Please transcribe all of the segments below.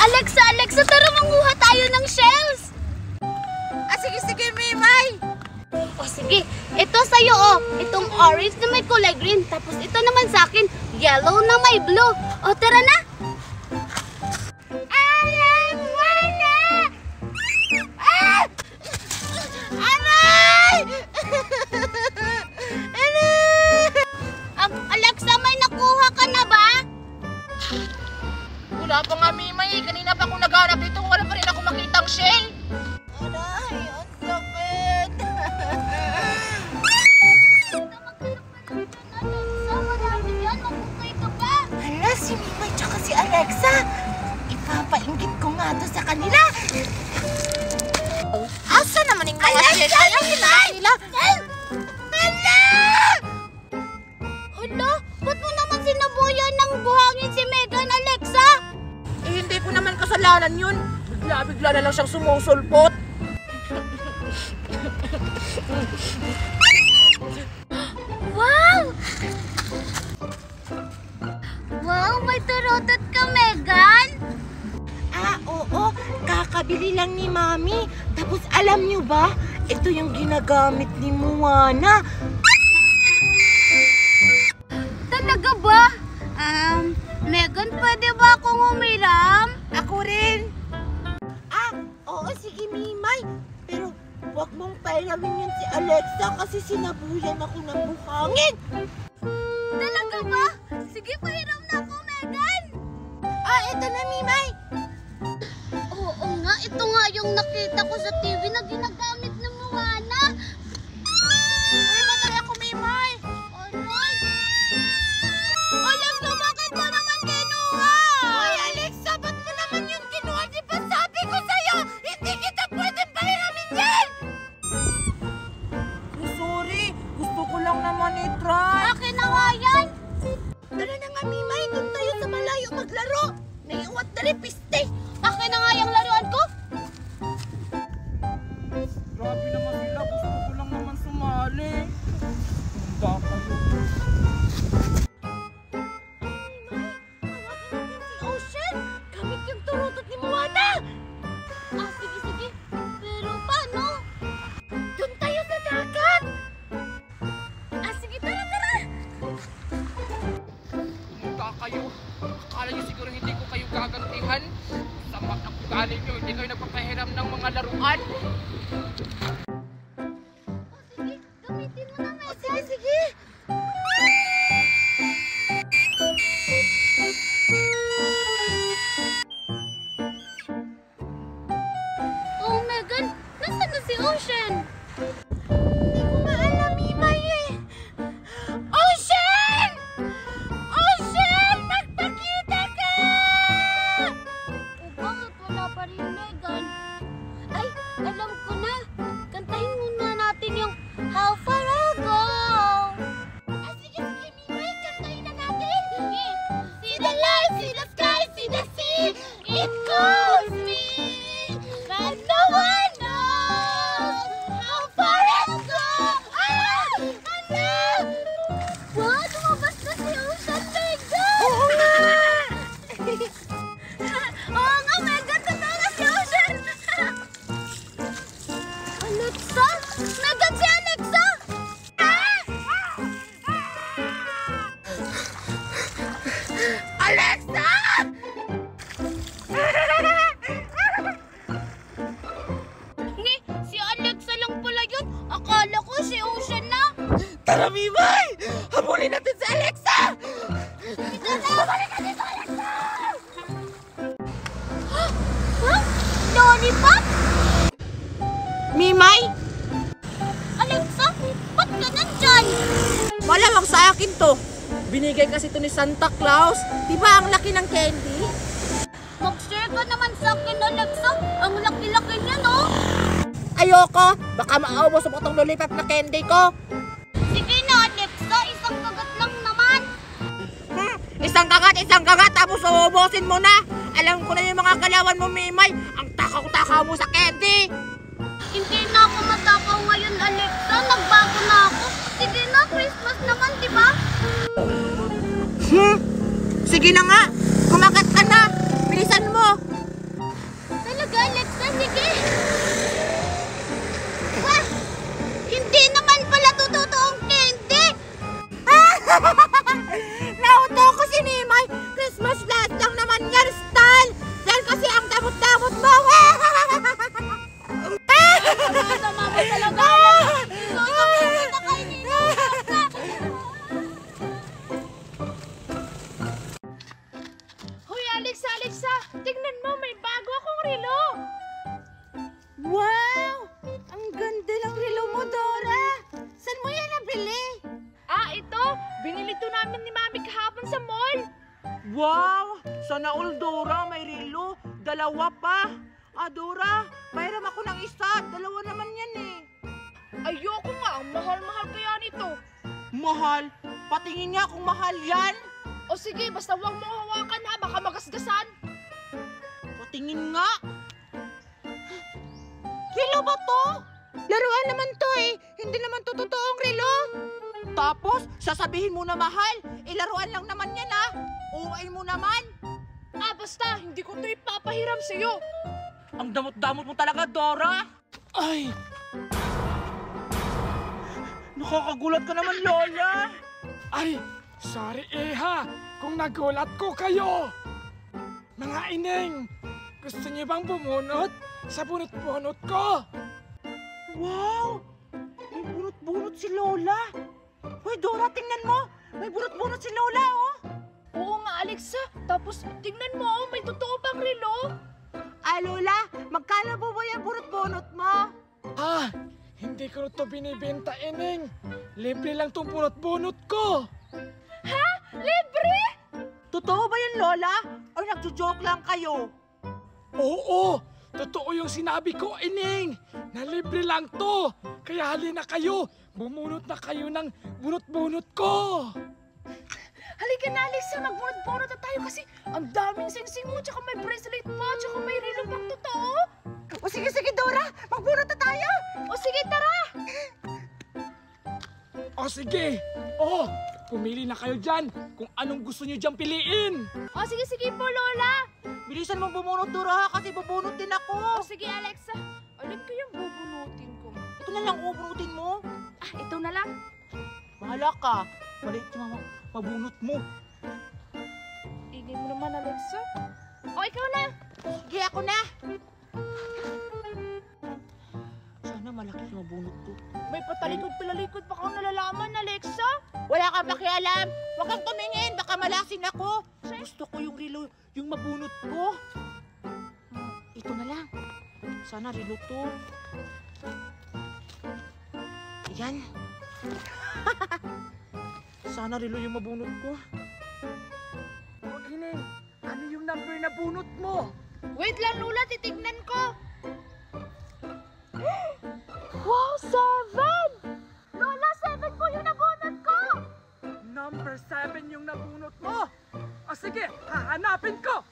Alexa, Alexa, tara manguha tayo ng shells! Sige, sige, Mimay! O sige, ito sa'yo itong orange na may kulay green, tapos ito naman sa akin, yellow na may blue. O tara na! Alexa, may nakuha ka na ba? Wala pa nga, Mimay. Kanina pa ako naghanap dito. Wala pa rin ako makitang shell. Aray, ang sakit. Alexa, marami yan. Magkukay ka ba? Hala, si Mimay tsaka si Alexa. Ipapainggit ko nga to sa kanila. Asa naman yung mga shell? Alexa, Mimay! Hala! Hala, ba't mo naman sinabuyan ng buhangin si Megan, Alexa? Hindi ko naman kasalanan yun. Bigla-bigla na lang siyang sumusulpot. Wow! Wow, may turutot ka, Megan! Oo. Kakabili lang ni Mami. Tapos alam niyo ba, ito yung ginagamit ni Moana. Talaga ba? Megan, pwede ba akong umiram? Ako rin. Oo, sige, Mimay. Pero huwag mong pairamin yun si Alexa kasi sinabuyan ako ng buhangin. Talaga ba? Sige, pahiram na ako, Megan! Eto na, Mimay. Oo nga, ito nga yung nakita ko sa TV na ginagamit ng Moana. Uy, matay ako, Mimay. Alexa, bakit mo naman kinuha? Uy, Alexa, ba't mo naman yun kinuha? Di ba sabi ko sa'yo, hindi kita pwedeng pairamin yan? Sorry, gusto ko lang naman i-try. Akin na nga yan! Tara na nga, Mimay, doon tayo sa malayo maglaro. Naiuwat na rin piste. Akin na nga yung laruan ko! Grabe naman sila, gusto ko lang naman sumali. Handa kayo. Ocean, gamit yung turutot ni Moana. Sige. Pero paano? Doon tayo sa dagat. Sige, tara! Handa kayo. Akala nyo siguro hindi ko kayo gagantihan. Sama na ugali nyo, hindi kayo nagpapahiram ng mga laruan. Sige, gamitin mo na, Megan. Sige. Oh, Megan, nasaan na si Ocean? Hindi ko maalam, Mimay eh. Ocean! Ocean! Nagpakita ka! Bakit wala pa rin, Megan? Ay, alam ko na. Kantahin muna natin yung How Far I'll Go. Sige, Mimay. Kantahin na natin. Sige. See the light, see the sky, see the sea. It calls me. But no one knows how far I'll go. Ano? Wow, lumabas na si Ocean, Megan! Oo nga! Oo nga, Megan, totoo na si Ocean! Alexa? Megan, si Alexa! Alexa! Si Alexa lang pala yun. Akala ko si Ocean na. Tara, Mimay! Habulin natin si Alexa! Huh? Lollipop? Mimay! Alexa, ba't ka nandyan? Malamang sa akin to. Binigay kasi to ni Santa Claus. Diba ang laki ng candy? Mag-share ka naman sa akin, Alexa. Ang laki-laki niya, no? Ayoko! Baka maubos mo itong lollipop na candy ko. Sige na, Alexa. Isang kagat lang naman. Isang kagat, tapos uubusin mo na. Alam ko na yung mga galawan mo, Mimay. Ang takaw-takaw mo sa candy. Hindi na ako matakaw ngayon, Alexa. Nagbago na ako. Sige na, Christmas naman, di ba? Sige na nga. Kumagat ka na. Bilisan mo. Alexa, tingnan mo, may bago akong relo. Wow! Ang ganda ng relo mo, Dora! Saan mo yan nabili? Ito. Binili to namin ni Mami kahapon sa mall. Wow! Sana all, Dora, may relo. Dalawa pa. Dora, mayroon ako ng isa. Dalawa naman yan eh. Ayoko nga, ang mahal-mahal kaya nito. Mahal? Patingin nga kung mahal yan. O sige, basta huwag mo hawakan ha, baka magasgasan. Patingin nga. Relo ba to? Laruan naman to eh. Hindi naman to totoong relo. Tapos, sasabihin mo na mahal. Laruan lang naman yan ah. Uway mo naman. Basta, hindi ko to ipapahiram sa'yo. Ang damot-damot mo talaga, Dora. Ay! Nakakagulat ka naman, Lola. Ay! Sorry, Eha, kung nagulat ko kayo. Mga ineng, gusto niyo bang bumunot sa bunot-bunot ko? Wow! May bunot-bunot si Lola. Hoy, Dora, tingnan mo. May bunot-bunot si Lola, oh. Oo nga, Alexa. Tapos, tingnan mo, may totoo bang relo? Lola, magkano po ba yung bunot-bunot mo? Hindi ko to binibenta, ineng. Libre lang tong bunot-bunot ko. Ha? Libre? Totoo ba yun, Lola? O nagjo-joke lang kayo? Oo, totoo yung sinabi ko, ineng. Na libre lang to. Kaya halina kayo. Bumunot na kayo ng bunot-bunot ko. Halika na, Alexa, magbunot-bunot na tayo kasi ang daming singsing mo, tsaka may bracelet pa, tsaka may relo pang totoo. O sige, Dora. Magbunot na tayo. O sige, tara! O sige. Pumili na kayo dyan kung anong gusto nyo dyan piliin. O sige po, Lola. Bilisan mong bumunot, Dora, kasi bubunot din ako. O sige, Alexa. Alin kayang bubunutin ko? Ito na lang ubunutin mo. Ito na lang. Bahala ka. Maliit yung mabunot mo. Ingay mo naman, Alexa. O, ikaw na. Sige, ako na. Sana malaki yung mabunot ko. May patalikod-palalikod pa kang nalalaman, Alexa. Wala kang pakialam. Huwag kang tumingin. Baka malasin ako. Gusto ko yung relo, yung mabunot ko. Ito na lang. Sana relo to. Yan. Sana relo yung mabunot ko. O ineng, ano yung number na bunot mo? Wait lang, Lola. Titignan ko. Wow, 7! Lola, 7 po yung nabunot ko! Number 7 yung nabunot mo. O sige, hahanapin ko.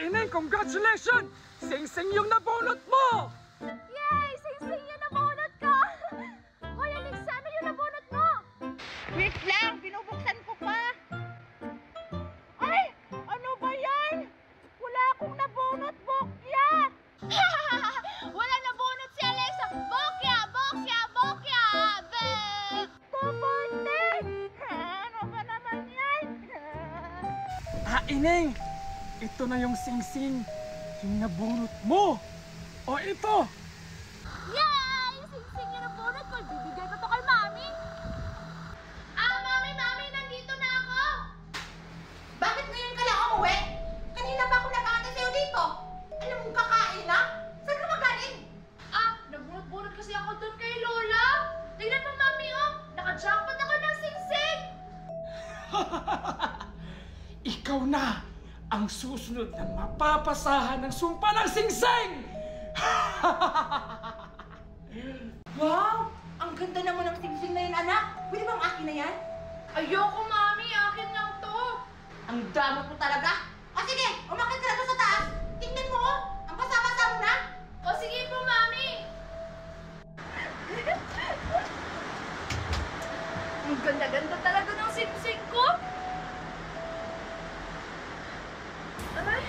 Ineng, congratulations! Sing-sing yung nabunot mo! Yay! Sing-sing yung nabunot ko! Hoy, Alexa, ano yung nabunot mo? Wait lang, binubuksan ko pa. Ay! Ano ba yan? Wala akong nabunot, Bokya! Wala nabunot si Alexa! Bokya! Bokya! Bokya! Papunti! Ano ba naman yan? Ineng, ito na yung sing-sing yung nabunot mo. O ito, Yay! Sing-sing yung nabunot ko! Bibigay ko to kay Mami! Mami! Nandito na ako! Bakit ngayon ka lang umuwi? Kanina pa ako nag-aantay sa'yo dito. Alam mong kakain na? Saan ka magaling? Nagbunot-bunot kasi ako doon kay Lola! Tingnan mo, Mami, oh! Naka-jackpot ako ng sing-sing! ikaw na ang susunod na mapapasahan ng sumpa ng sing-sing! Wow! Ang ganda naman ng sing-sing na yun, anak. Pwede bang akin na yan? Ayoko, Mami! Akin lang to! Ang damot mo talaga. Sige, umakit ka na doon sa taas. Tingnan mo, oh. Ang basa-basa mo na. O sige po, Mami! Ang ganda-ganda talaga ng sing-sing ko! Aray!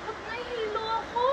Ba't nahihilo ako?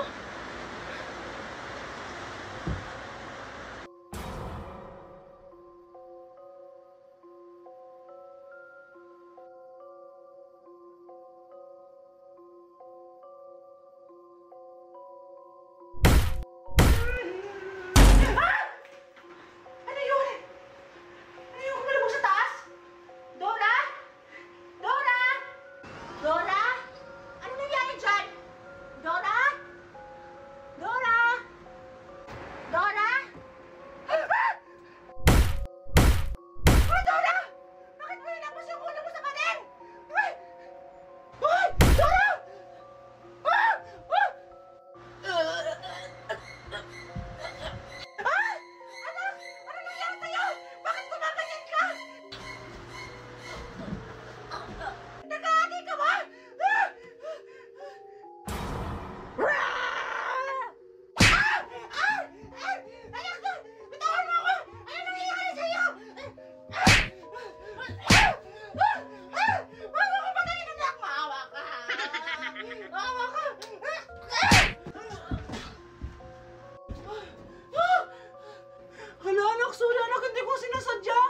Anak, hindi ko sinasadya.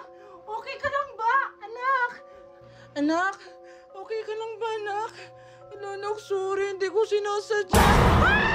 Okay ka lang ba, anak? Anak, okay ka lang ba, anak? Anak, sorry, hindi ko sinasadya.